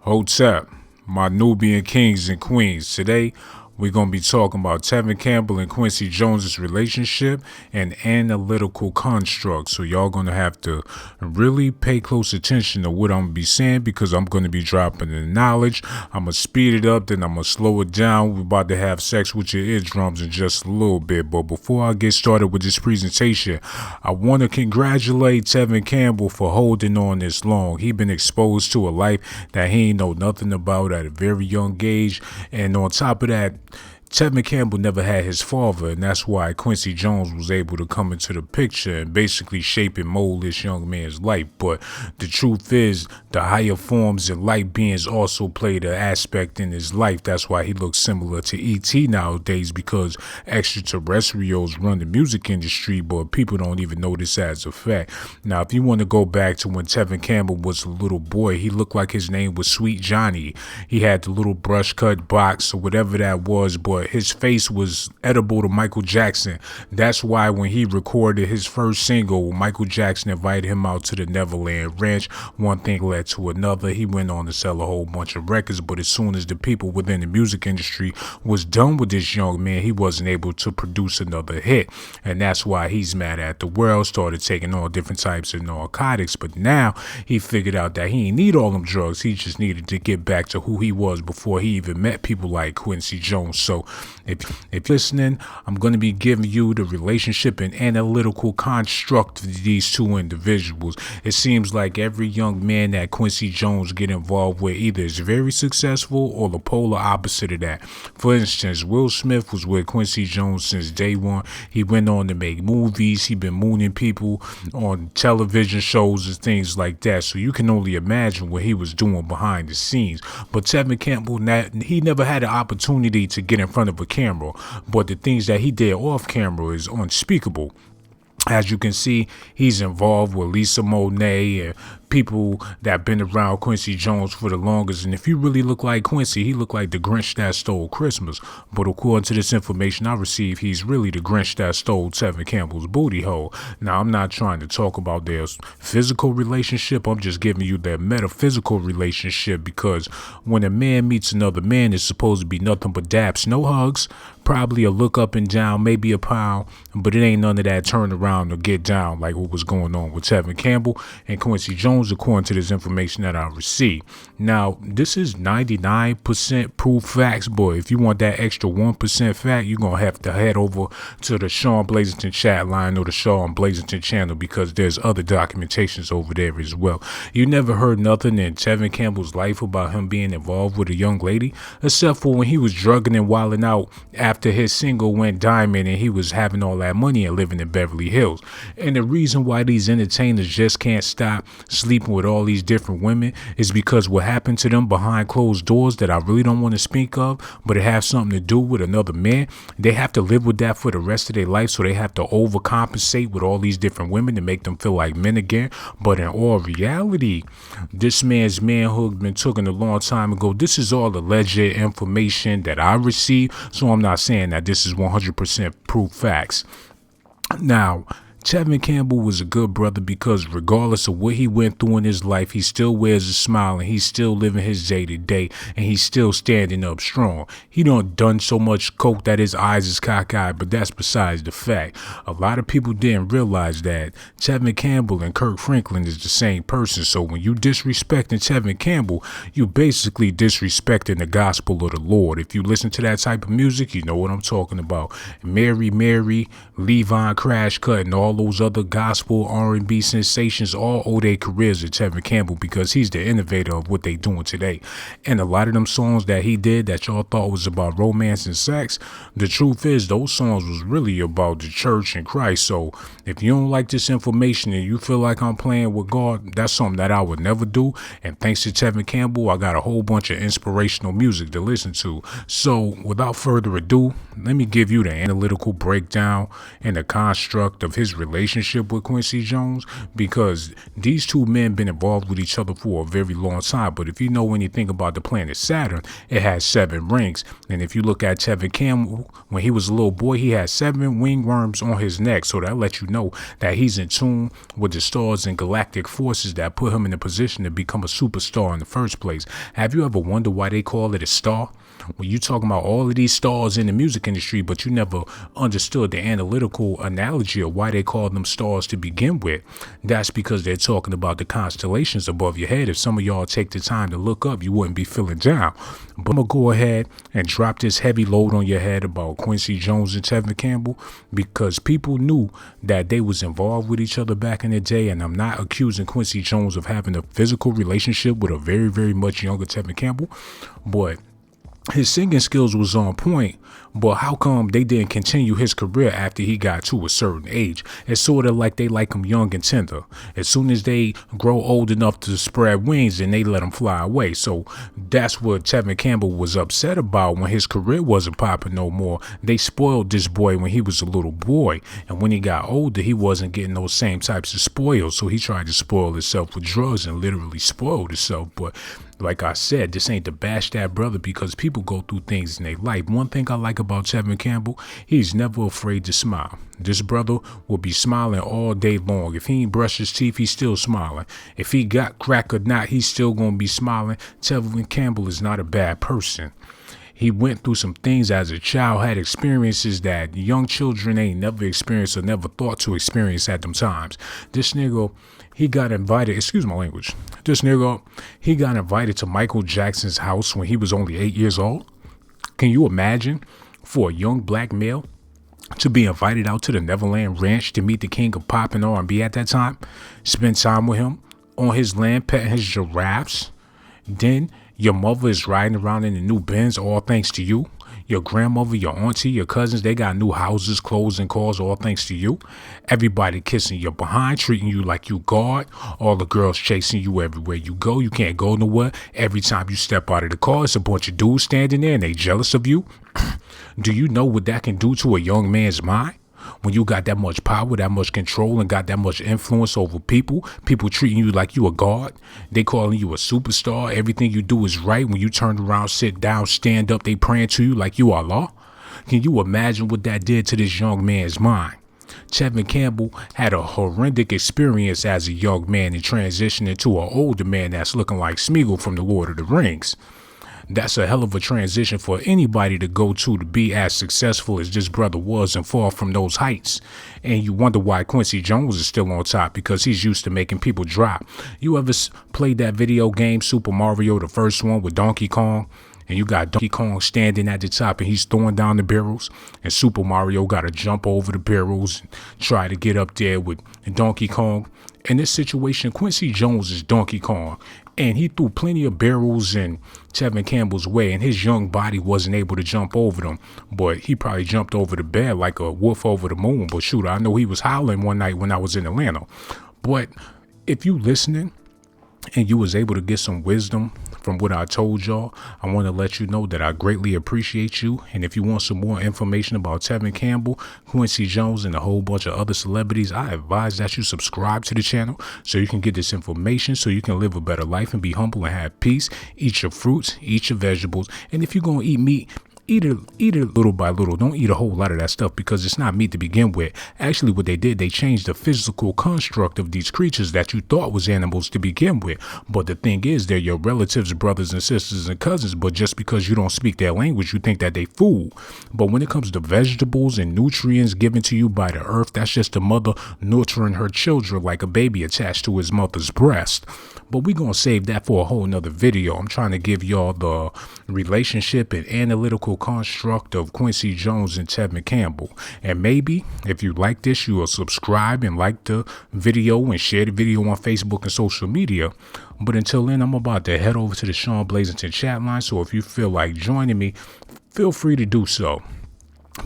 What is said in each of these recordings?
Hotep, my Nubian kings and queens. Today, we're going to be talking about Tevin Campbell and Quincy Jones's relationship and analytical construct. So y'all going to have to really pay close attention to what I'm going to be saying because I'm going to be dropping the knowledge. I'm going to speed it up, then I'm going to slow it down. We're about to have sex with your eardrums in just a little bit. But before I get started with this presentation, I want to congratulate Tevin Campbell for holding on this long. He been exposed to a life that he ain't know nothing about at a very young age. And on top of that, Tevin Campbell never had his father, and that's why Quincy Jones was able to come into the picture and basically shape and mold this young man's life. But the truth is, the higher forms and light beings also played an aspect in his life. That's why he looks similar to E.T. nowadays, because extraterrestrials run the music industry, but people don't even know this as a fact. Now, if you want to go back to when Tevin Campbell was a little boy, he looked like his name was Sweet Johnny. He had the little brush cut box or whatever that was, but his face was edible to Michael Jackson. That's why when he recorded his first single, Michael Jackson invited him out to the Neverland Ranch. One thing led to another. He went on to sell a whole bunch of records, but as soon as the people within the music industry was done with this young man, he wasn't able to produce another hit. And that's why he's mad at the world, started taking all different types of narcotics. But now he figured out that he didn't need all them drugs. He just needed to get back to who he was before he even met people like Quincy Jones. So if you're listening, I'm going to be giving you the relationship and analytical construct of these two individuals. It seems like every young man that Quincy Jones get involved with either is very successful or the polar opposite of that. For instance, Will Smith was with Quincy Jones since day one. He went on to make movies. He been mooning people on television shows and things like that. So you can only imagine what he was doing behind the scenes. But Tevin Campbell, he never had an opportunity to get in front of a camera, but the things that he did off camera is unspeakable. As you can see, he's involved with Lisa Monet and people that been around Quincy Jones for the longest. And if you really look like Quincy, he looked like the Grinch that stole Christmas. But according to this information I received, he's really the Grinch that stole Tevin Campbell's booty hole. Now, I'm not trying to talk about their physical relationship. I'm just giving you their metaphysical relationship, because when a man meets another man, it's supposed to be nothing but daps, no hugs, probably a look up and down, maybe a pound, but it ain't none of that turn around or get down like what was going on with Tevin Campbell and Quincy Jones, according to this information that I received. Now, this is 99% proof facts, boy. If you want that extra 1% fact, you're going to have to head over to the Sean Blazington chat line or the Sean Blazington channel, because there's other documentations over there as well. You never heard nothing in Tevin Campbell's life about him being involved with a young lady, except for when he was drugging and wilding out after his single went diamond and he was having all that money and living in Beverly Hills. And the reason why these entertainers just can't stop sleeping with all these different women is because what happened to them behind closed doors that I really don't want to speak of, but it has something to do with another man. They have to live with that for the rest of their life, so they have to overcompensate with all these different women to make them feel like men again. But in all reality, this man's manhood been taken a long time ago. This is all alleged information that I received, so I'm not saying that this is 100% proof facts. Now, Tevin Campbell was a good brother because regardless of what he went through in his life, he still wears a smile and he's still living his day to day, and he's still standing up strong. He done so much coke that his eyes is cockeyed, but that's besides the fact. A lot of people didn't realize that Tevin Campbell and Kirk Franklin is the same person. So when you disrespecting Tevin Campbell, you basically disrespecting the gospel of the Lord. If you listen to that type of music, you know what I'm talking about. Mary, Levon, Crash Cut, and all those other gospel R&B sensations all owe their careers to Tevin Campbell, because he's the innovator of what they doing today. And a lot of them songs that he did that y'all thought was about romance and sex, the truth is those songs was really about the church and Christ. So if you don't like this information and you feel like I'm playing with God, that's something that I would never do. And thanks to Tevin Campbell, I got a whole bunch of inspirational music to listen to. So without further ado, let me give you the analytical breakdown and the construct of his relationship with Quincy Jones, because these two men been involved with each other for a very long time. But if you know anything about the planet Saturn, it has 7 rings. And if you look at Tevin Campbell, when he was a little boy, he had 7 wingworms on his neck. So that lets you know that he's in tune with the stars and galactic forces that put him in a position to become a superstar in the first place. Have you ever wondered why they call it a star? When you talking about all of these stars in the music industry, but you never understood the analytical analogy of why they call them stars to begin with. That's because they're talking about the constellations above your head. If some of y'all take the time to look up, you wouldn't be feeling down. But I'm going to go ahead and drop this heavy load on your head about Quincy Jones and Tevin Campbell, because people knew that they was involved with each other back in the day. And I'm not accusing Quincy Jones of having a physical relationship with a very, very much younger Tevin Campbell, but his singing skills was on point. But how come they didn't continue his career after he got to a certain age? It's sort of like they like him young and tender. As soon as they grow old enough to spread wings, and they let him fly away. So that's what Tevin Campbell was upset about when his career wasn't popping no more. They spoiled this boy when he was a little boy. And when he got older, he wasn't getting those same types of spoils. So he tried to spoil himself with drugs and literally spoiled himself. But like I said, this ain't to bash that brother, because people go through things in their life. One thing I like about Tevin Campbell, he's never afraid to smile. This brother will be smiling all day long. If he ain't brushed his teeth, he's still smiling. If he got crack or not, he's still going to be smiling. Tevin Campbell is not a bad person. He went through some things as a child, had experiences that young children ain't never experienced or never thought to experience at them times. This nigga, he got invited, excuse my language, he got invited to Michael Jackson's house when he was only 8 years old. Can you imagine for a young black male to be invited out to the Neverland Ranch to meet the king of pop and R&B at that time, spend time with him on his land, petting his giraffes? Then your mother is riding around in the new Benz, all thanks to you. Your grandmother, your auntie, your cousins, they got new houses, clothes, and cars, all thanks to you. Everybody kissing your behind, treating you like you God. All the girls chasing you everywhere you go. You can't go nowhere. Every time you step out of the car, it's a bunch of dudes standing there and they jealous of you. Do you know what that can do to a young man's mind? When you got that much power, that much control, and got that much influence over people treating you like you a god, they calling you a superstar, everything you do is right. When you turn around, sit down, stand up, they praying to you like you are Allah. Can you imagine what that did to this young man's mind? Tevin Campbell had a horrific experience as a young man and transitioned into an older man that's looking like Smeagol from The Lord of the Rings. That's a hell of a transition for anybody to go to be as successful as this brother was and fall from those heights. And you wonder why Quincy Jones is still on top, because he's used to making people drop. You ever played that video game Super Mario, the first one with Donkey Kong? And you got Donkey Kong standing at the top and he's throwing down the barrels, and Super Mario got to jump over the barrels and try to get up there with Donkey Kong. In this situation, Quincy Jones is Donkey Kong, and he threw plenty of barrels in Tevin Campbell's way, and his young body wasn't able to jump over them. But he probably jumped over the bed like a wolf over the moon. But shoot, I know he was howling one night when I was in Atlanta. But if you listening and you was able to get some wisdom from what I told y'all, I want to let you know that I greatly appreciate you. And if you want some more information about Tevin Campbell, Quincy Jones, and a whole bunch of other celebrities, I advise that you subscribe to the channel so you can get this information, so you can live a better life and be humble and have peace. Eat your fruits, eat your vegetables, and if you're going to eat meat, eat it little by little. Don't eat a whole lot of that stuff, because it's not meat to begin with. Actually, what they did, they changed the physical construct of these creatures that you thought was animals to begin with. But the thing is, they're your relatives, brothers and sisters and cousins. But just because you don't speak their language, you think that they food. But when it comes to vegetables and nutrients given to you by the earth, that's just the mother nurturing her children like a baby attached to his mother's breast. But we're going to save that for a whole nother video. I'm trying to give y'all the relationship and analytical construct of Quincy Jones and Tevin Campbell. And maybe if you like this, you will subscribe and like the video and share the video on Facebook and social media. But until then, I'm about to head over to the Sean Blazington chat line. So if you feel like joining me, feel free to do so.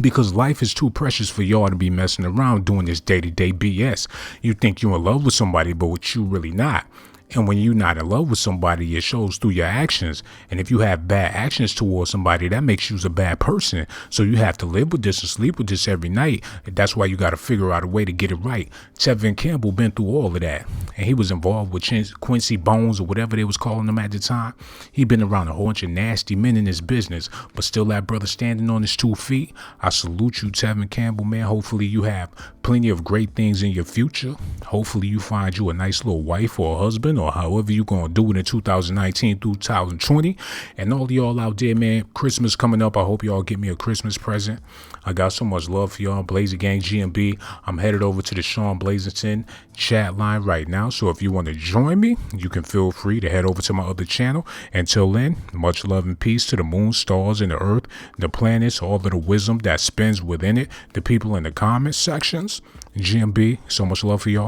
Because life is too precious for y'all to be messing around doing this day-to-day BS. You think you're in love with somebody, but what you really not. And when you're not in love with somebody, it shows through your actions. And if you have bad actions towards somebody, that makes you a bad person. So you have to live with this and sleep with this every night. And that's why you got to figure out a way to get it right. Tevin Campbell been through all of that. And he was involved with Quincy Bones or whatever they was calling him at the time. He been around a whole bunch of nasty men in his business. But still that brother standing on his 2 feet. I salute you, Tevin Campbell, man. Hopefully you have plenty of great things in your future. Hopefully you find you a nice little wife or a husband, or however you gonna do it in 2019 through 2020. And all y'all out there, man, Christmas coming up. I hope y'all get me a Christmas present. I got so much love for y'all. Blazer Gang GMB. I'm headed over to the Sean Blazington chat line right now. So if you want to join me, you can feel free to head over to my other channel. Until then, much love and peace to the moon, stars, and the earth, the planets, all of the wisdom that spins within it, the people in the comment sections. GMB, so much love for y'all.